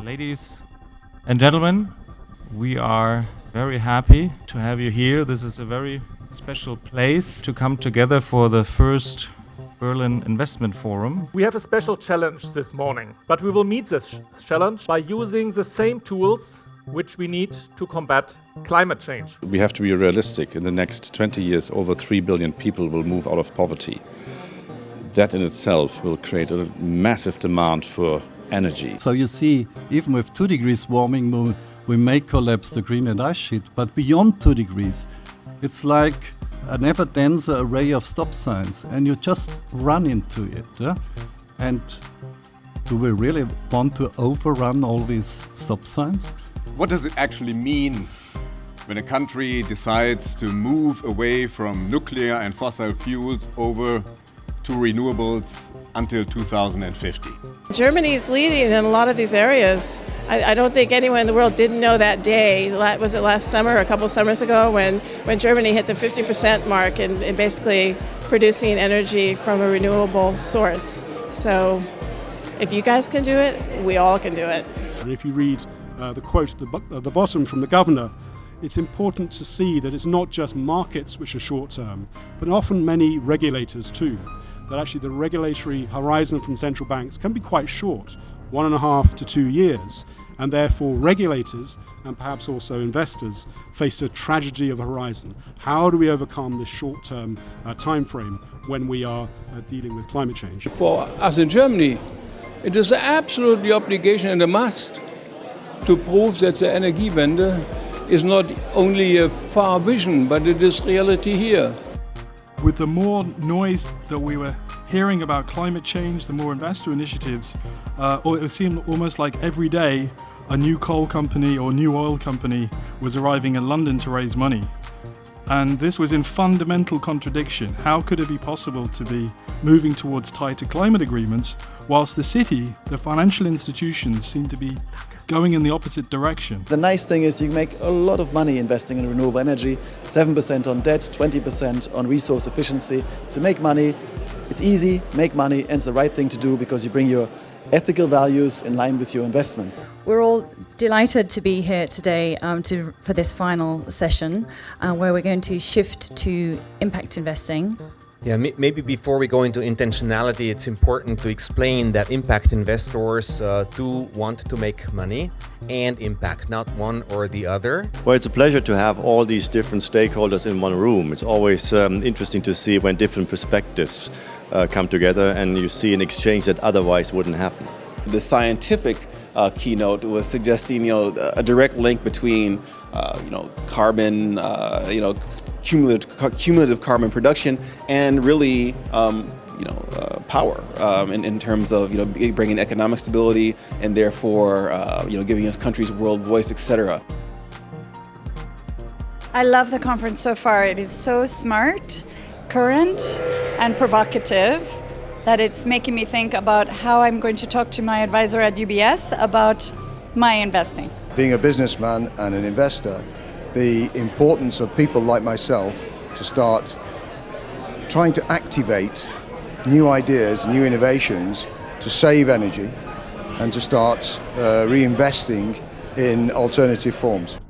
Ladies and gentlemen, we are very happy to have you here. This is a very special place to come together for the first Berlin Investment Forum. We have a special challenge this morning, but we will meet this challenge by using the same tools which we need to combat climate change. We have to be realistic. In the next 20 years, over 3 billion people will move out of poverty. That in itself will create a massive demand for energy. So you see, even with 2 degrees warming, we may collapse the Greenland ice sheet, but beyond 2 degrees, it's like an ever denser array of stop signs, and you just run into it. Yeah? And do we really want to overrun all these stop signs? What does it actually mean when a country decides to move away from nuclear and fossil fuels over to renewables until 2050? Germany's leading in a lot of these areas. I don't think anyone in the world didn't know that day. Was it last summer or a couple summers ago when Germany hit the 50% mark in basically producing energy from a renewable source. So if you guys can do it, we all can do it. And if you read the quote at the bottom from the governor, it's important to see that it's not just markets which are short-term, but often many regulators too. That actually the regulatory horizon from central banks can be quite short, 1.5 to 2 years, and therefore regulators and perhaps also investors face a tragedy of the horizon. How do we overcome this short-term time frame when we are dealing with climate change? For us in Germany, it is absolutely obligation and a must to prove that the Energiewende is not only a far vision, but it is reality here. With the more noise that we were hearing about climate change, the more investor initiatives, it seemed almost like every day a new coal company or new oil company was arriving in London to raise money. And this was in fundamental contradiction. How could it be possible to be moving towards tighter climate agreements whilst the city, the financial institutions, seem to be going in the opposite direction? The nice thing is you make a lot of money investing in renewable energy, 7% on debt, 20% on resource efficiency. So make money, it's easy, make money, and it's the right thing to do because you bring your ethical values in line with your investments. We're all delighted to be here today for this final session where we're going to shift to impact investing. Yeah, maybe before we go into intentionality, it's important to explain that impact investors do want to make money and impact, not one or the other. Well, it's a pleasure to have all these different stakeholders in one room. It's always interesting to see when different perspectives come together and you see an exchange that otherwise wouldn't happen. The scientific keynote was suggesting, a direct link between, carbon, cumulative carbon production and really, power in terms of, bringing economic stability and therefore, giving us countries world voice, etc. I love the conference so far. It is so smart, current, and provocative that it's making me think about how I'm going to talk to my advisor at UBS about my investing. Being a businessman and an investor, the importance of people like myself to start trying to activate new ideas, new innovations to save energy and to start reinvesting in alternative forms.